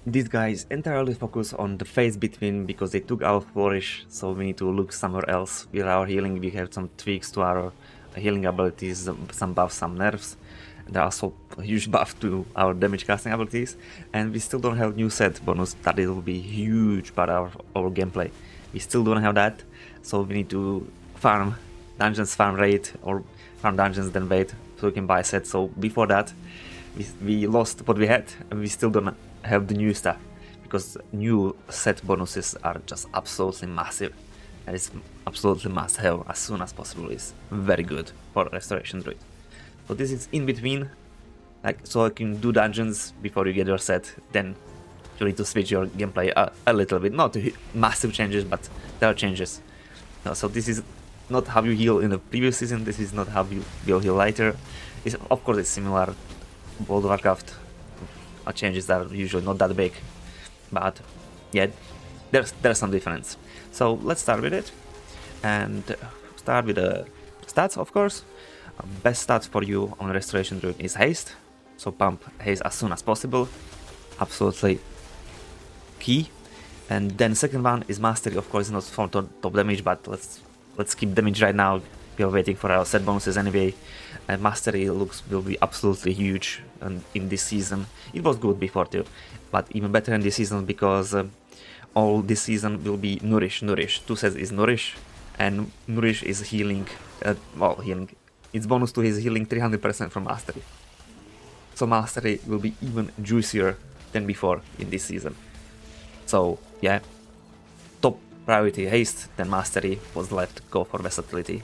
These guys entirely focus on the phase between because they took our flourish, so we need to look somewhere else. With our healing, we have some tweaks to our healing abilities, some buffs, some nerfs. There are also a huge buff to our damage casting abilities, and we still don't have new set bonus that will be huge part of our gameplay. We still don't have that, so we need to farm dungeons, farm raid, or farm dungeons then wait so we can buy sets. So before that, we lost what we had, and we still don't have the new stuff because new set bonuses are just absolutely massive, and it's absolutely must have as soon as possible. Is very good for Restoration Druid. So this is in between, like, so you can do dungeons before you get your set. Then you need to switch your gameplay a little bit, not massive changes, but there are changes. So this is not how you heal in the previous season. This is not how you will heal later. Of course, it's similar. World of Warcraft changes are usually not that big, but yeah, there's some difference. So let's start with it, and start with the stats, of course. Best stats for you on Restoration Druid is haste, so pump haste as soon as possible, absolutely key. And then second one is mastery, of course, not for top damage, but let's keep damage right now. We are waiting for our set bonuses anyway, and mastery will be absolutely huge. And in this season, it was good before too, but even better in this season because all this season will be nourish. Two sets is nourish, and nourish is healing. Healing. It's bonus to his healing 300% from mastery. So mastery will be even juicier than before in this season. So yeah, top priority haste, then mastery. What's left, go for versatility.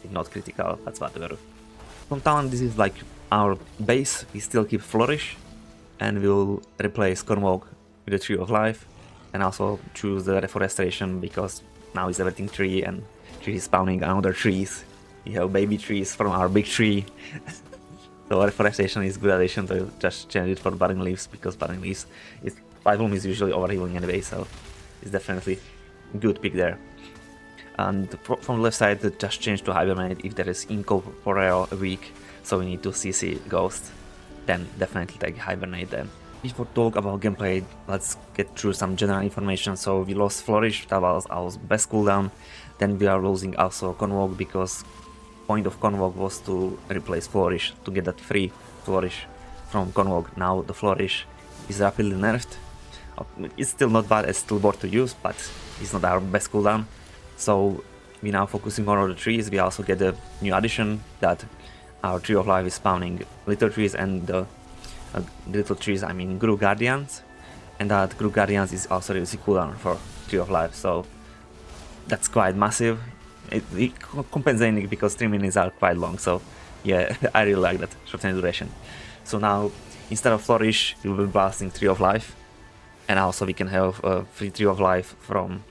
If not critical, that's whatever. From talent, this is like our base. We still keep flourish, and we'll replace Cornwalk with the Tree of Life, and also choose the reforestation because now is everything tree, and tree is spawning another trees. We have baby trees from our big tree. So reforestation is good addition to just change it for budding leaves because budding leaves is life bloom is usually overhealing anyway, so it's definitely a good pick there. And from the left side, just change to hibernate if there is incorporeal weak, so we need to CC ghost, then definitely take hibernate then. Before talk about gameplay, let's get through some general information. So we lost flourish, that was our best cooldown. Then we are losing also convoke because point of convoke was to replace flourish, to get that free flourish from convoke. Now the flourish is rapidly nerfed. It's still not bad, it's still bored to use, but it's not our best cooldown. So we now focusing more on the trees. We also get a new addition that our Tree of Life is spawning little trees, and the little trees, I mean Group Guardians, and that Group Guardians is also reducing cooldown for Tree of Life, so that's quite massive. It compensating because 3 minutes are quite long, so yeah, I really like that shortened duration. So now instead of Flourish, we will be blasting Tree of Life, and also we can have a free Tree of Life from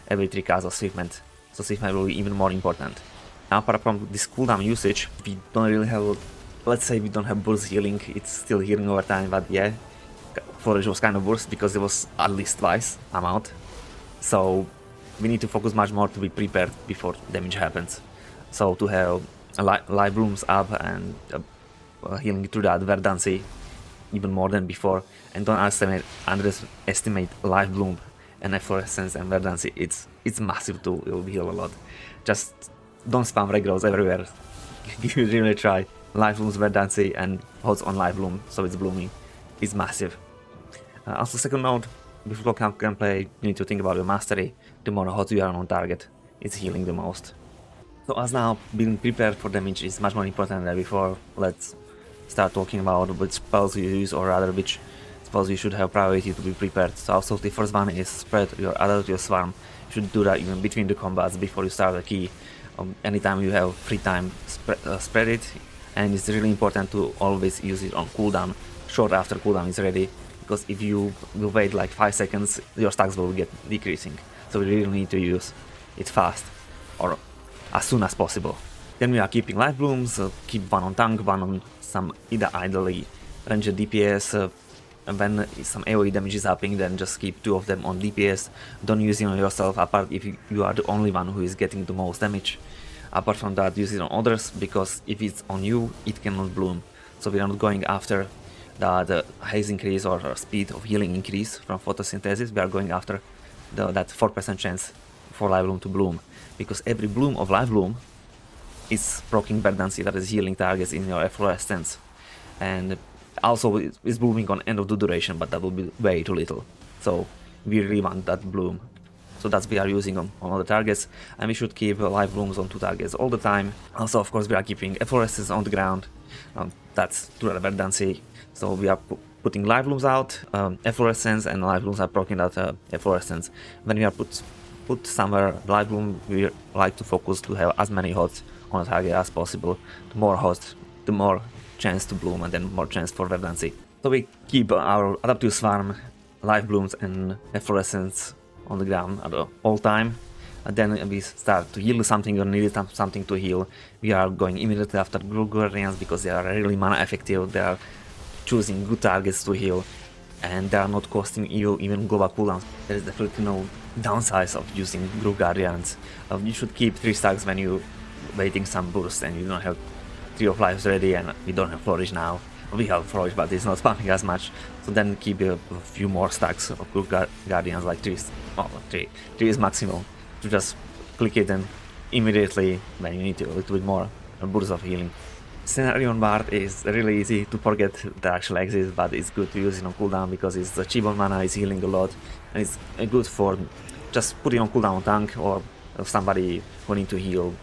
every 3 casts of Swiftment, so Swiftment will be even more important. Now apart from this cooldown usage, we don't really have, let's say we don't have burst healing, it's still healing over time, but yeah, Flourish was kind of burst because it was at least twice amount, so we need to focus much more to be prepared before damage happens. So to have life blooms up and healing through that verdancy even more than before, and don't underestimate life bloom and efflorescence and verdancy. It's massive too, it will heal a lot. Just don't spam regrowths everywhere. You really try. Life blooms, verdancy, and holds on life bloom, so it's blooming. It's massive. Also, second note, before gameplay, you need to think about your mastery. The more hot you are on target, it's healing the most. So as now, being prepared for damage is much more important than before. Let's start talking about which spells you use, or rather which spells you should have priority to be prepared. So also the first one is spread your adder to your swarm. You should do that even between the combats before you start the key. Anytime you have free time, spread it, and it's really important to always use it on cooldown, short after cooldown is ready, because if you will wait like 5 seconds, your stacks will get decreasing. So we really need to use it fast, or as soon as possible. Then we are keeping life blooms, keep one on tank, one on some either idly ranged DPS, and when some AoE damage is happening, then just keep 2 of them on DPS. Don't use it on yourself, apart if you are the only one who is getting the most damage. Apart from that, use it on others, because if it's on you, it cannot bloom. So we are not going after the haze increase or speed of healing increase from photosynthesis, we are going after that 4% chance for live bloom to bloom, because every bloom of live bloom is proccing verdancy, that is healing targets in your efflorescence, and also is blooming on end of the duration, but that will be way too little. So we really want that bloom. So that's we are using on all the targets, and we should keep live blooms on 2 targets all the time. Also, of course, we are keeping efflorescence on the ground. That's to the verdancy. So we are putting live blooms out, efflorescence, and live blooms are proccing that efflorescence. When we are put somewhere live bloom, we like to focus to have as many hots on a target as possible. The more hots, the more chance to bloom, and then more chance for verdancy. So we keep our adaptive swarm, live blooms, and efflorescence on the ground at all time. And then we start to heal something or need something to heal. We are going immediately after Guardians because they are really mana effective. They are choosing good targets to heal, and they are not costing you even global cooldowns. There is definitely no downside of using Guardians. You should keep 3 stacks when you waiting some burst and you don't have 3 of lives ready, and we don't have flourish now. We have flourish, but it's not spamming as much. So then keep a few more stacks of Guardians, like 3. Oh, 3 is maximum. To just click it and immediately when you need to, a little bit more burst of healing. Scenario Bard is really easy to forget that actually exists, but it's good to use it on cooldown because it's the cheap on mana, it's healing a lot, and it's good for just putting on cooldown on tank or somebody who need to heal,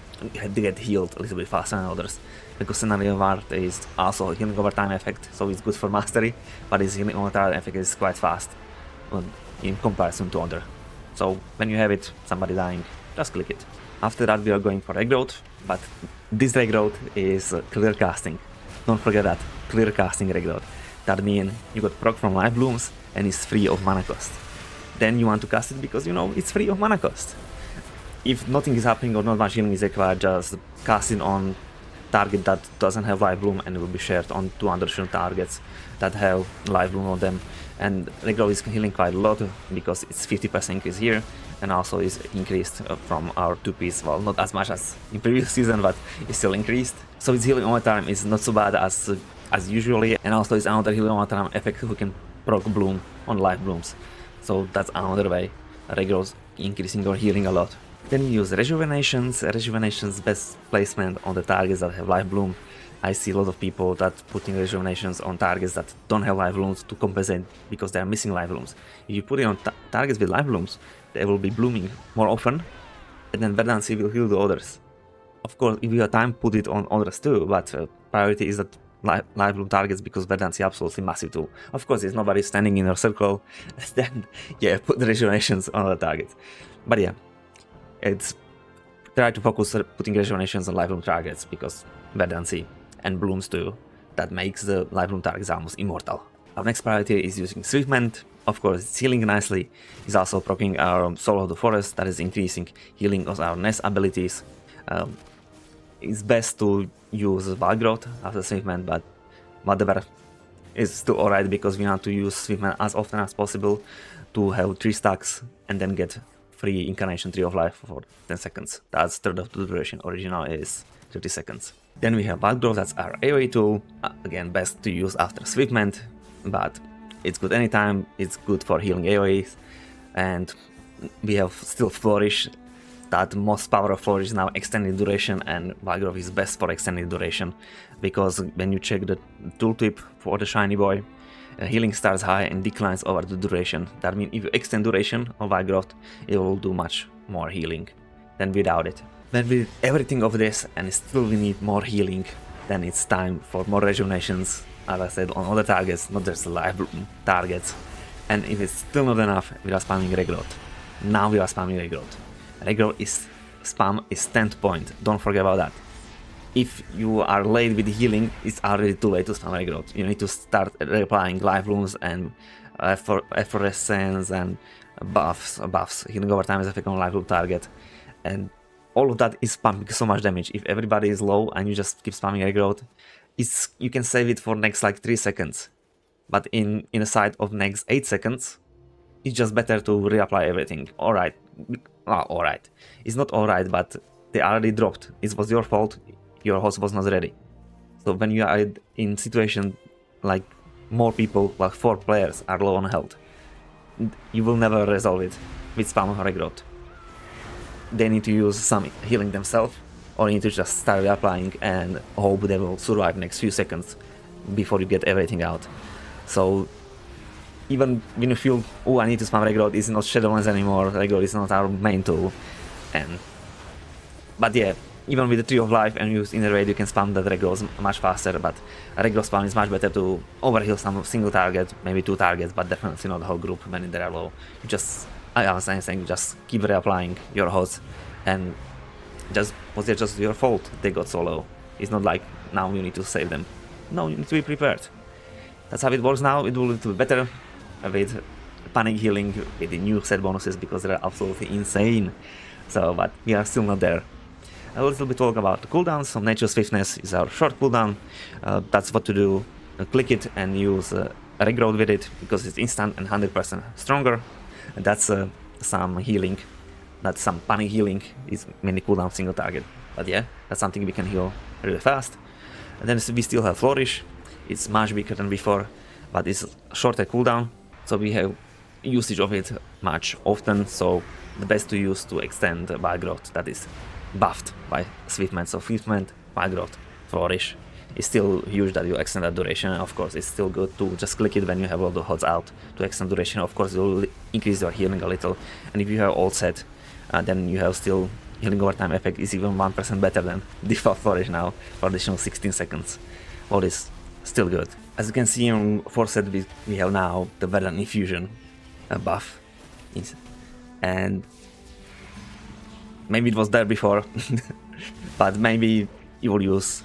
get healed a little bit faster than others. Because Scenario Bard is also a healing over time effect, so it's good for mastery, but its healing over time effect is quite fast in comparison to other. So when you have it, somebody dying, just click it. After that we are going for regrowth, but this regrowth is clear casting. Don't forget that, clear casting regrowth. That means you got proc from live blooms and it's free of mana cost. Then you want to cast it because you know it's free of mana cost. If nothing is happening or not much healing is required, just cast it on target that doesn't have live bloom, and it will be shared on 2 additional targets that have live bloom on them. And regrowth is healing quite a lot because it's 50% increase here, and also is increased from our 2-piece. Well, not as much as in previous season, but it's still increased. So its healing over time is not so bad as usually, and also it's another healing over time effect who can proc bloom on live blooms. So that's another way regrowth increasing or healing a lot. Then we use rejuvenations. Rejuvenations best placement on the targets that have live bloom. I see a lot of people that putting rejuvenations on targets that don't have live blooms to compensate because they are missing live blooms. If you put it on targets with live blooms, they will be blooming more often, and then verdancy will heal the others. Of course, if you have time, put it on others too, but priority is that live bloom targets because verdancy is absolutely massive tool. Of course, if nobody standing in your circle, then yeah, put the rejuvenations on the targets. But yeah, it's try to focus putting rejuvenations on live bloom targets because verdancy and blooms too, that makes the live bloom targets almost immortal. Our next priority is using Swiftment. Of course, it's healing nicely. It's also proccing our Soul of the Forest, that is increasing healing of our nest abilities. It's best to use Wild Growth after Swiftment, but whatever is still alright because we want to use Swiftment as often as possible to have 3 stacks and then get free Incarnation Tree of Life for 10 seconds. That's third of the duration. Original is 30 seconds. Then we have Wild Growth, that's our AoE tool. Again, best to use after Swiftment, but it's good anytime. It's good for healing AoEs. And we have still Flourish. That most power of Flourish is now extended duration, and Wild Growth is best for extended duration because when you check the tooltip for the shiny boy, healing starts high and declines over the duration. That means if you extend duration of Wild Growth, it will do much more healing than without it. When we did everything of this and still we need more healing, then it's time for more rejuvenations, as I said, on other targets, not just live bloom targets. And if it's still not enough, we are spamming regrowth. Now we are spamming regrowth. Regrowth is spam is 10th point, don't forget about that. If you are late with healing, it's already too late to spam regrowth. You need to start applying live blooms and efflorescence and buffs. Healing over time is effect on live bloom target, and all of that is spamming so much damage. If everybody is low and you just keep spamming regrowth, you can save it for next like 3 seconds, but in a side of next 8 seconds, it's just better to reapply everything. Alright, it's not alright, but they already dropped. It was your fault. Your host was not ready. So when you are in situation like more people, like 4 players, are low on health, you will never resolve it with spam or regrowth. They need to use some healing themselves, or you need to just start applying and hope they will survive next few seconds before you get everything out. So even when you feel, oh, I need to spam regrowth, it's not Shadowlands anymore, regrowth is not our main tool. But yeah, even with the Tree of Life and use Innervate, you can spam that regrowth much faster, but regrowth spam is much better to overheal some single target, maybe 2 targets, but definitely not the whole group when they are low. You just, I was saying, just keep reapplying your hosts, and just was it just your fault they got so low? It's not like now you need to save them. No, you need to be prepared. That's how it works now. It will be better with panic healing, with the new set bonuses, because they're absolutely insane. So, but we are still not there. A little bit talk about the cooldowns. So Nature Swiftness is our short cooldown. That's what to do. Click it and use regrowth with it, because it's instant and 100% stronger. And that's some healing. That's some panic healing. It's mainly cooldown single target. But yeah, that's something we can heal really fast. And then we still have Flourish. It's much bigger than before, but it's shorter cooldown. So we have usage of it much often. So the best to use to extend wild growth that is buffed by Swiftment. So Swiftment, wild growth, Flourish is still huge that you extend that duration. Of course, it's still good to just click it when you have all the HUDs out to extend duration. Of course, it will increase your healing a little. And if you have all set, then you have still healing over time effect is even 1% better than default Flourish now for additional 16 seconds. All is still good. As you can see on 4 set, we have now the Verdant Infusion buff. And maybe it was there before, but maybe you will use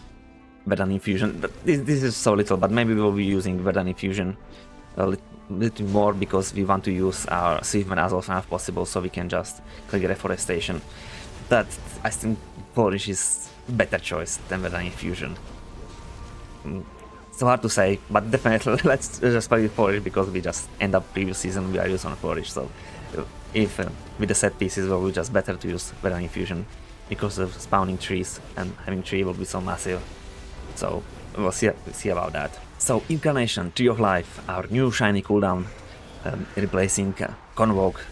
Verdant Infusion. This is so little, but maybe we will be using Verdant Infusion a little more, because we want to use our Swiftment as often as possible, so we can just click Reforestation. That, I think, Flourish is better choice than Verdant Infusion. So hard to say, but definitely let's just play with Flourish, because we just end up previous season we are using on Flourish. So if with the set pieces, it will be just better to use Verdant Infusion, because of spawning trees, and having tree will be so massive. So we'll see about that. So Incarnation, Tree of Life, our new shiny cooldown, replacing Convoke.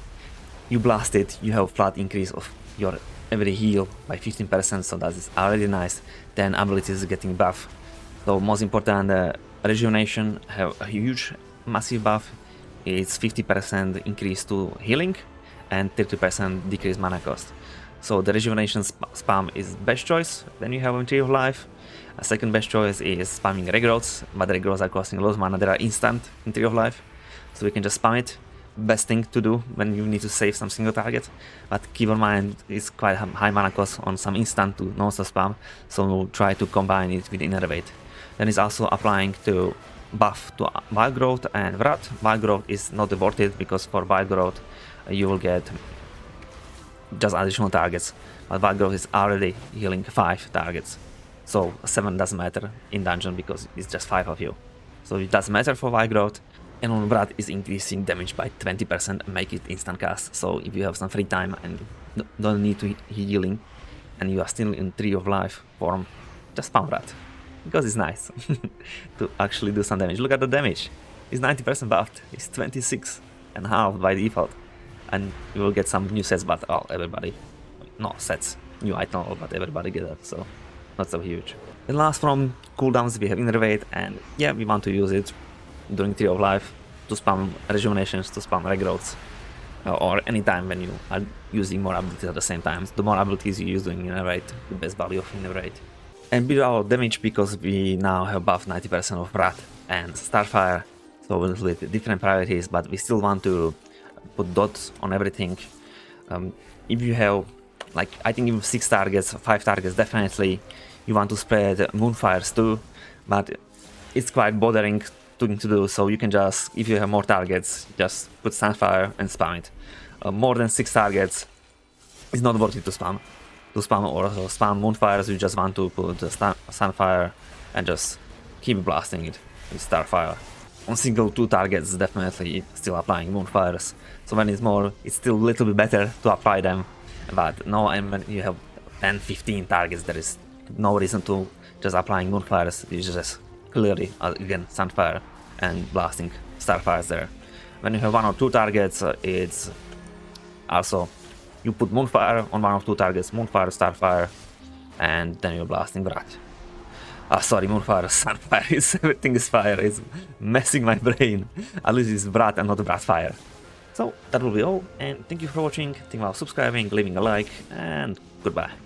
You blast it, you have flat increase of your every heal by 15%, so that is already nice. Then abilities getting buff. So most important, Rejuvenation have a huge, massive buff. It's 50% increase to healing and 30% decrease mana cost. So the Rejuvenation spam is best choice when you have a Tree of Life. A second best choice is spamming regrowths, but the regrowths are costing a lot of mana. They are instant in Tree of Life, so we can just spam it. Best thing to do when you need to save some single target, but keep in mind it's quite high mana cost on some instant to non-stop spam, so we'll try to combine it with Innervate. Then it's also applying to buff to Wild Growth and Wrath. Wild Growth is not worth it, because for Wild Growth you will get just additional targets, but Wild Growth is already healing 5 targets, so 7 doesn't matter in dungeon because it's just 5 of you, so it doesn't matter for Wild Growth. And on Wrath is increasing damage by 20% and make it instant cast, so if you have some free time and don't need to healing and you are still in Tree of Life form, just spam Wrath, because it's nice to actually do some damage. Look at the damage, it's 90% buffed, it's 26.5 by default, and you will get some new sets, but everybody, not sets, new item, but everybody get that, so not so huge. And last from cooldowns we have Innervate, and yeah, we want to use it during Tree of Life to spam Rejuvenations, to spam regrowths, or any time when you are using more abilities at the same time. The more abilities you use during Innervate, the best value of Innervate. And below our damage, because we now have buffed 90% of Wrath and Starfire, so a little bit different priorities, but we still want to put dots on everything. If you have, like, I think even 6 targets, 5 targets, definitely you want to spread Moonfires too, but it's quite bothering thing to do, so you can just, if you have more targets, just put Sunfire and spam it. More than 6 targets is not worth it to spam. Or spam Moonfires, you just want to put the Sunfire and just keep blasting it with Starfire. On single 2 targets, definitely still applying Moonfires. So when it's more, it's still a little bit better to apply them, but no, and when you have 10-15 targets, there is no reason to just applying Moonfires. You just clearly, again, Sunfire and blasting starfires there. When you have 1 or 2 targets, it's also you put Moonfire on 1 of 2 targets, Moonfire, Starfire, and then you're blasting Wrath. Sorry, Moonfire, Starfire, everything is fire, it's messing my brain. At least it's Wrath and not Wrath Fire. So that will be all, and thank you for watching, think about subscribing, leaving a like, and goodbye.